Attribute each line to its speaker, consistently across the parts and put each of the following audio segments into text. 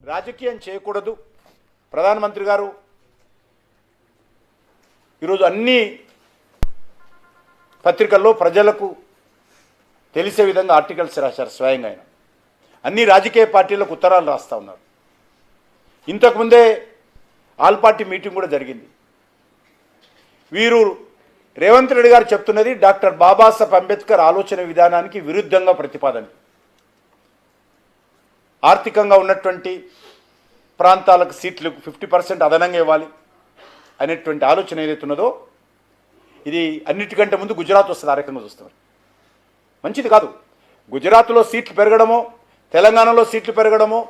Speaker 1: రాజకీయం చేయకూడదు. ప్రధానమంత్రి గారు ఈరోజు అన్ని పత్రికల్లో ప్రజలకు తెలిసే విధంగా ఆర్టికల్స్ రాశారు. స్వయంగా ఆయన అన్ని రాజకీయ పార్టీలకు ఉత్తరాలు రాస్తూ ఉన్నారు. ఇంతకుముందే ఆల్ పార్టీ మీటింగ్ కూడా జరిగింది. వీరు రేవంత్ రెడ్డి గారు చెప్తున్నది డాక్టర్ బాబాసాహెబ్ అంబేద్కర్ ఆలోచన విధానానికి విరుద్ధంగా ప్రతిపాదన. ఆర్థికంగా ఉన్నటువంటి ప్రాంతాలకు సీట్లు 50% అదనంగా ఇవ్వాలి అనేటువంటి ఆలోచన ఏదైతున్నదో ఇది అన్నిటికంటే ముందు గుజరాత్ వస్తుంది. ఆ రకంగా చూస్తున్నారు. మంచిది కాదు. గుజరాత్లో సీట్లు పెరగడమో, తెలంగాణలో సీట్లు పెరగడమో,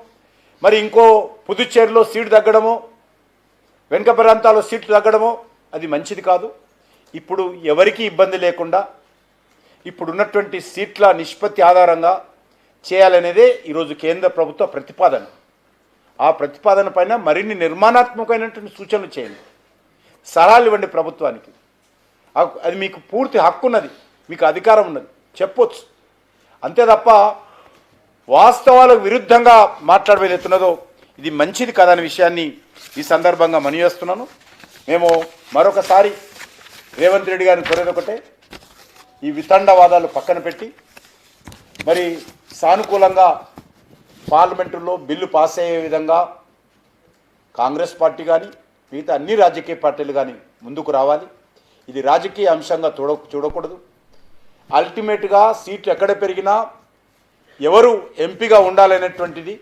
Speaker 1: మరి ఇంకో పుదుచ్చేరిలో సీటు తగ్గడమో, వెనుక ప్రాంతాల్లో సీట్లు తగ్గడమో అది మంచిది కాదు. ఇప్పుడు ఎవరికీ ఇబ్బంది లేకుండా ఇప్పుడున్నటువంటి సీట్ల నిష్పత్తి ఆధారంగా చేయాలనేదే ఈరోజు కేంద్ర ప్రభుత్వ ప్రతిపాదన. ఆ ప్రతిపాదన పైన మరిన్ని నిర్మాణాత్మకమైనటువంటి సూచనలు చేయండి, సలహాలు ఇవ్వండి ప్రభుత్వానికి. అది మీకు పూర్తి హక్కు ఉన్నది, మీకు అధికారం ఉన్నది, చెప్పొచ్చు. అంతే తప్ప వాస్తవాలకు విరుద్ధంగా మాట్లాడవేదైతున్నదో ఇది మంచిది కాదనే విషయాన్ని ఈ సందర్భంగా మనవిస్తున్నాను. మేము మరొకసారి రేవంత్ రెడ్డి గారిని కోరేది ఒకటే, ఈ వితండవాదాలు పక్కన పెట్టి మరి సానుకూలంగా పార్లమెంటులో బిల్లు పాస్ అయ్యే విధంగా కాంగ్రెస్ పార్టీ కానీ మిగతా అన్ని రాజకీయ పార్టీలు కానీ ముందుకు రావాలి. ఇది రాజకీయ అంశంగా చూడకూడదు. అల్టిమేట్గా సీట్లు ఎక్కడ పెరిగినా ఎవరు ఎంపీగా ఉండాలనేటువంటిది,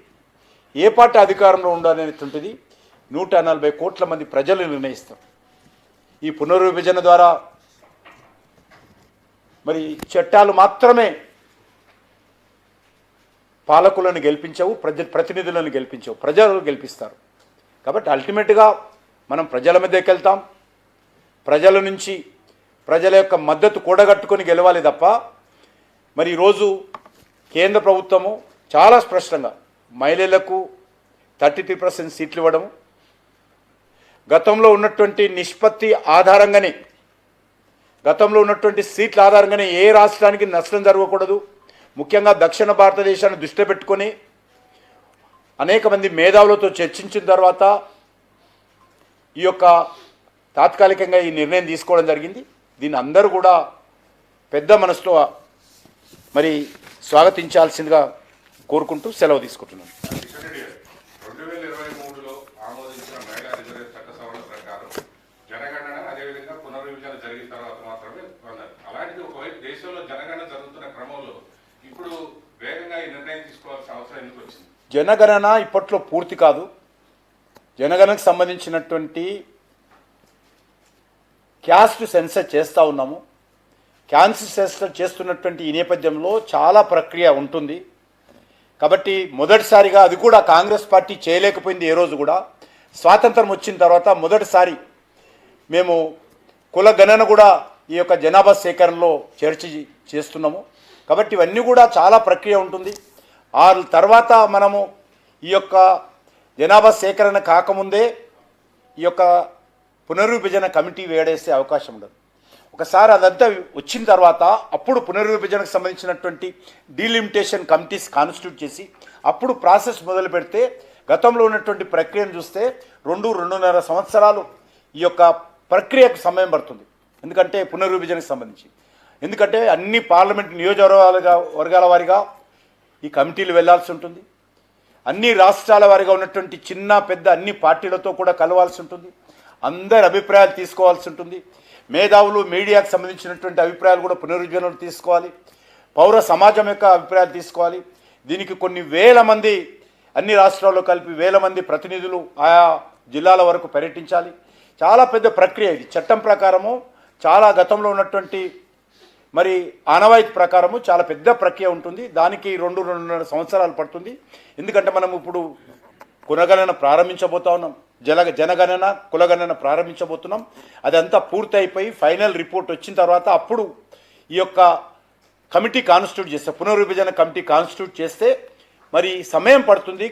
Speaker 1: ఏ పార్టీ అధికారంలో ఉండాలనేటువంటిది 140 కోట్ల మంది ప్రజలు నిర్ణయిస్తారు. ఈ పునర్విభజన ద్వారా మరి చట్టాలు మాత్రమే పాలకులను గెలిపించవు, ప్రతినిధులను గెలిపించవు, ప్రజలు గెలిపిస్తారు. కాబట్టి అల్టిమేట్గా మనం ప్రజల మీదకి వెళ్తాం. ప్రజల నుంచి ప్రజల యొక్క మద్దతు కూడగట్టుకొని గెలవాలి తప్ప మరి ఈరోజు కేంద్ర ప్రభుత్వము చాలా స్పష్టంగా మహిళలకు 33% సీట్లు ఇవ్వడము, గతంలో ఉన్నటువంటి నిష్పత్తి ఆధారంగానే, గతంలో ఉన్నటువంటి సీట్ల ఆధారంగానే ఏ రాష్ట్రానికి నష్టం జరగకూడదు. ముఖ్యంగా దక్షిణ భారతదేశాన్ని దృష్టిలో పెట్టుకొని అనేక మంది మేధావులతో చర్చించిన తర్వాత ఈ యొక్క తాత్కాలికంగా ఈ నిర్ణయం తీసుకోవడం జరిగింది. దీన్ని అందరూ కూడా పెద్ద మనసుతో మరి స్వాగతించాల్సిందిగా కోరుకుంటూ సెలవు తీసుకుంటున్నాను.
Speaker 2: 2023లో ఆమోదించిన మహిళా రిజర్వేషన్ చట్ట సవరణ ప్రకారం జనగణన అదేవిధంగా పునర్విభజన జరిగిన తర్వాత మాత్రమే పొందారు. అలాంటిది ఒకవైపు దేశంలో జనగణన జరుగుతున్న క్రమంలో ఇప్పుడు వేగంగా ఈ నిర్ణయం తీసుకోవాల్సిన అవసరం ఎందుకు వచ్చింది?
Speaker 1: జనగణన ఇప్పట్లో పూర్తి కాదు. జనగణనకు సంబంధించినటువంటి క్యాస్ట్ సెన్సస్ చేస్తూ ఉన్నాము. క్యాస్ట్ సెన్సస్ చేస్తున్నటువంటి ఈ నేపథ్యంలో చాలా ప్రక్రియ ఉంటుంది. కాబట్టి మొదటిసారిగా అది కూడా కాంగ్రెస్ పార్టీ చేయలేకపోయింది. ఏ రోజు కూడా స్వాతంత్రం వచ్చిన తర్వాత మొదటిసారి మేము కుల గణన కూడా ఈ యొక్క జనాభా సేకరణలో చర్చ చేస్తున్నాము. కాబట్టి ఇవన్నీ కూడా చాలా ప్రక్రియ ఉంటుంది. ఆ తర్వాత మనము ఈ యొక్క జనాభా సేకరణ కాకముందే ఈ యొక్క పునర్విభజన కమిటీ వేడేసే అవకాశం ఉండదు. ఒకసారి అదంతా వచ్చిన తర్వాత అప్పుడు పునర్విభజనకు సంబంధించినటువంటి డీలిమిటేషన్ కమిటీస్ కాన్స్టిట్యూట్ చేసి అప్పుడు ప్రాసెస్ మొదలు పెడితే గతంలో ఉన్నటువంటి ప్రక్రియను చూస్తే 2-2.5 సంవత్సరాలు ఈ యొక్క ప్రక్రియకు సమయం పడుతుంది. ఎందుకంటే పునర్విభజనకు సంబంధించి, ఎందుకంటే అన్ని పార్లమెంట్ వర్గాల వారిగా ఈ కమిటీలు వెళ్లాల్సి ఉంటుంది. అన్ని రాష్ట్రాల వారిగా ఉన్నటువంటి చిన్న పెద్ద అన్ని పార్టీలతో కూడా కలవాల్సి ఉంటుంది. అందరి అభిప్రాయాలు తీసుకోవాల్సి ఉంటుంది. మేధావులు మీడియాకు సంబంధించినటువంటి అభిప్రాయాలు కూడా పునరుజ్జీవనలు తీసుకోవాలి. పౌర సమాజం యొక్క అభిప్రాయాలు తీసుకోవాలి. దీనికి కొన్ని వేల మంది, అన్ని రాష్ట్రాల్లో కలిపి వేల మంది ప్రతినిధులు ఆయా జిల్లాల వరకు పర్యటించాలి. చాలా పెద్ద ప్రక్రియ ఇది. చట్టం ప్రకారము చాలా గతంలో ఉన్నటువంటి మరి ఆనవాయితీ ప్రకారము చాలా పెద్ద ప్రక్రియ ఉంటుంది. దానికి 2-2.5 సంవత్సరాలు పడుతుంది. ఎందుకంటే మనం ఇప్పుడు కులగణన ప్రారంభించబోతా ఉన్నాం. జనగణన కులగణన ప్రారంభించబోతున్నాం. అదంతా పూర్తి అయిపోయి ఫైనల్ రిపోర్ట్ వచ్చిన తర్వాత అప్పుడు ఈ యొక్క కమిటీ కాన్స్టిట్యూట్ చేస్తే, పునర్విభజన కమిటీ కాన్స్టిట్యూట్ చేస్తే మరి సమయం పడుతుంది.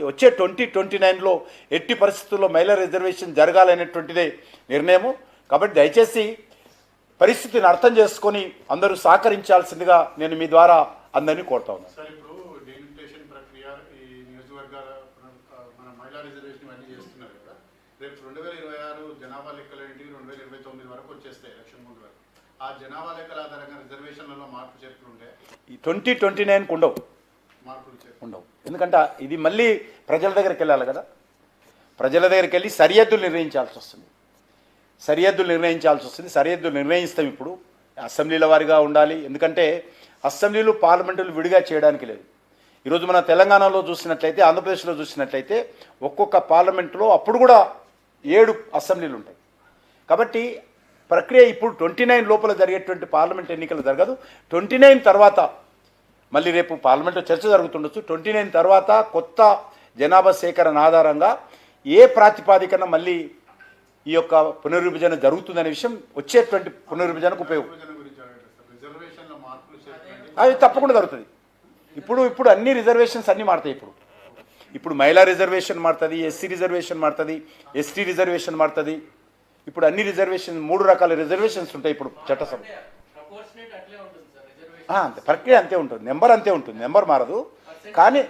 Speaker 1: వచ్చే 2029లో ఎట్టి పరిస్థితుల్లో మహిళా రిజర్వేషన్ జరగాలనేటువంటిదే నిర్ణయము. కాబట్టి దయచేసి పరిస్థితిని అర్థం చేసుకొని అందరూ సహకరించాల్సిందిగా నేను మీ ద్వారా అందరినీ కోరుతా ఉన్నాను.
Speaker 3: మహిళా రిజర్వేషన్ ఇవన్నీ చేస్తున్నారు కదా, రేపు 2026 జనాభా లెక్కలు ఏంటి 2029 వరకు వచ్చేస్తాయి ఎలక్షన్ ముందు వరకు. ఆ జనాభా లెక్కల ఆధారంగా రిజర్వేషన్లలో మార్పు చేర్పులు ఉంటాయి,
Speaker 1: ఈ 2029కు ఉండవు
Speaker 3: మార్పులు చేర్పులు
Speaker 1: ఉండవు. ఎందుకంటే ఇది మళ్ళీ ప్రజల దగ్గరికి వెళ్ళాలి కదా, ప్రజల దగ్గరికి వెళ్ళి సరిహద్దులు నిర్ణయించాల్సి వస్తుంది. సరిహద్దులు నిర్ణయిస్తాం. ఇప్పుడు అసెంబ్లీల వారిగా ఉండాలి, ఎందుకంటే అసెంబ్లీలు పార్లమెంటులు విడిగా చేయడానికి లేదు. ఈరోజు మన తెలంగాణలో చూసినట్లయితే, ఆంధ్రప్రదేశ్లో చూసినట్లయితే ఒక్కొక్క పార్లమెంటులో అప్పుడు కూడా 7 అసెంబ్లీలు ఉంటాయి. కాబట్టి ప్రక్రియ ఇప్పుడు 29 లోపల జరిగేటువంటి పార్లమెంట్ ఎన్నికలు జరగదు. 29 తర్వాత మళ్ళీ రేపు పార్లమెంట్లో చర్చ జరుగుతుండొచ్చు. 29 తర్వాత కొత్త జనాభా సేకరణ ఆధారంగా ఏ ప్రాతిపాదికన మళ్ళీ ఈ యొక్క పునర్విభజన జరుగుతుందనే విషయం వచ్చేటువంటి పునర్విభజనకు ఉపయోగం.
Speaker 3: విభజన గురించి అడగండి సార్. రిజర్వేషన్ల మార్పులు చేర్పులు
Speaker 1: అది తప్పకుండా జరుగుతుంది. ఇప్పుడు అన్ని రిజర్వేషన్స్ అన్నీ మారుతాయి. ఇప్పుడు మహిళా రిజర్వేషన్ మారుతుంది, ఎస్సీ రిజర్వేషన్ మారుతుంది, ఎస్టీ రిజర్వేషన్ మారుతుంది. ఇప్పుడు అన్ని రిజర్వేషన్ 3 రకాల రిజర్వేషన్స్ ఉంటాయి ఇప్పుడు చట్టసభ. అంతే, ప్రక్రియ అంతే ఉంటుంది, నెంబర్ అంతే ఉంటుంది, నెంబర్ మారదు, కానీ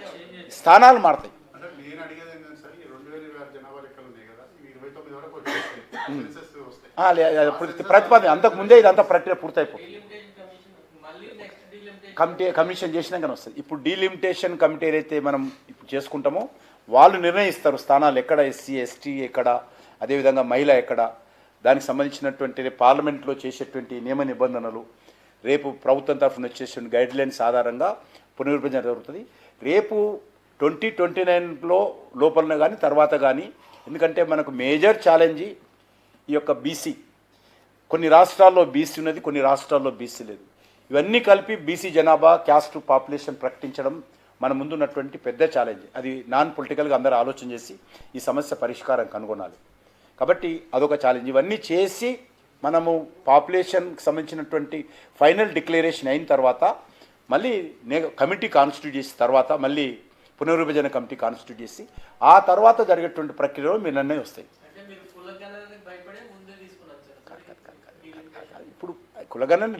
Speaker 1: స్థానాలు మారుతాయి.
Speaker 3: అంటే నేను అడిగేది ఏంటంటే సార్, ఈ 2026 జనాభా లెక్కలు ఉన్నాయి కదా, ఇవి 29 వరకు వచ్చేస్తాయి, సెన్సస్ వస్తాయి.
Speaker 1: ప్రతిపాదన అంతకు ముందే ఇదంతా ప్రక్రియ పూర్తయిపోతుంది. కమిషన్ చేసినాకనే వస్తుంది. ఇప్పుడు డీలిమిటేషన్ కమిటీ ఏదైతే మనం ఇప్పుడు చేసుకుంటామో వాళ్ళు నిర్ణయిస్తారు స్థానాలు ఎక్కడ, ఎస్సీ ఎస్టీ ఎక్కడ, అదేవిధంగా మహిళ ఎక్కడ, దానికి సంబంధించినటువంటి పార్లమెంట్లో చేసేటువంటి నియమ నిబంధనలు, రేపు ప్రభుత్వం తరఫున వచ్చేటువంటి గైడ్లైన్స్ ఆధారంగా పునర్విభజన జరుగుతుంది. రేపు 2029లో లోపలనే కానీ తర్వాత కానీ, ఎందుకంటే మనకు మేజర్ ఛాలెంజ్ ఈ యొక్క బీసీ. కొన్ని రాష్ట్రాల్లో బీసీ ఉన్నది, కొన్ని రాష్ట్రాల్లో బీసీ లేదు. ఇవన్నీ కలిపి బీసీ జనాభా క్యాస్ట్ పాపులేషన్ ప్రకటించడం మన ముందున్నటువంటి పెద్ద ఛాలెంజ్. అది నాన్ పొలిటికల్గా అందరూ ఆలోచన చేసి ఈ సమస్య పరిష్కారం కనుగొనాలి. కాబట్టి అదొక ఛాలెంజ్. ఇవన్నీ చేసి మనము పాపులేషన్కి సంబంధించినటువంటి ఫైనల్ డిక్లరేషన్ అయిన తర్వాత మళ్ళీ కమిటీ కాన్స్టిట్యూట్ చేసిన తర్వాత మళ్ళీ పునర్విభజన కమిటీ కాన్స్టిట్యూట్ చేసి ఆ తర్వాత జరిగేటువంటి ప్రక్రియలో మీ నిర్ణయం వస్తాయి. ఇప్పుడు కులగణన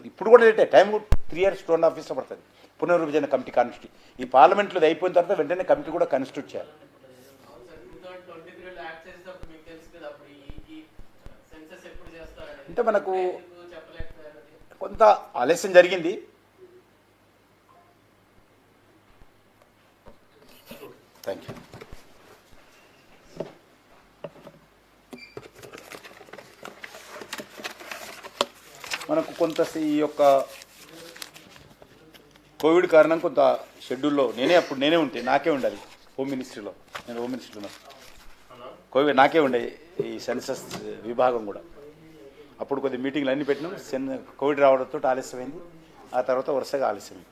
Speaker 1: ఇప్పుడు కూడా లేటే, టైం 3 years 2.5 years పడుతుంది పునర్విభజన కమిటీ కాన్స్టిట్యూట్. ఈ పార్లమెంట్లో అయిపోయిన తర్వాత వెంటనే కమిటీ కూడా కాన్స్టిట్యూట్ చేయాలి. అంటే మనకు కొంత ఆలస్యం జరిగింది. Thank you. మనకు కొంత ఈ యొక్క కోవిడ్ కారణం కొంత షెడ్యూల్లో నేనే ఉంటే నాకే ఉండాలి హోమ్ మినిస్ట్రీలో. నేను హోమ్ మినిస్ట్రీలో ఉన్నాను. కోవిడ్ నాకే ఉండే ఈ సెన్సస్ విభాగం కూడా. అప్పుడు కొద్ది మీటింగ్లు అన్నీ పెట్టినాం. కోవిడ్ రావడంతో ఆలస్యమైంది. ఆ తర్వాత వరుసగా ఆలస్యమైంది.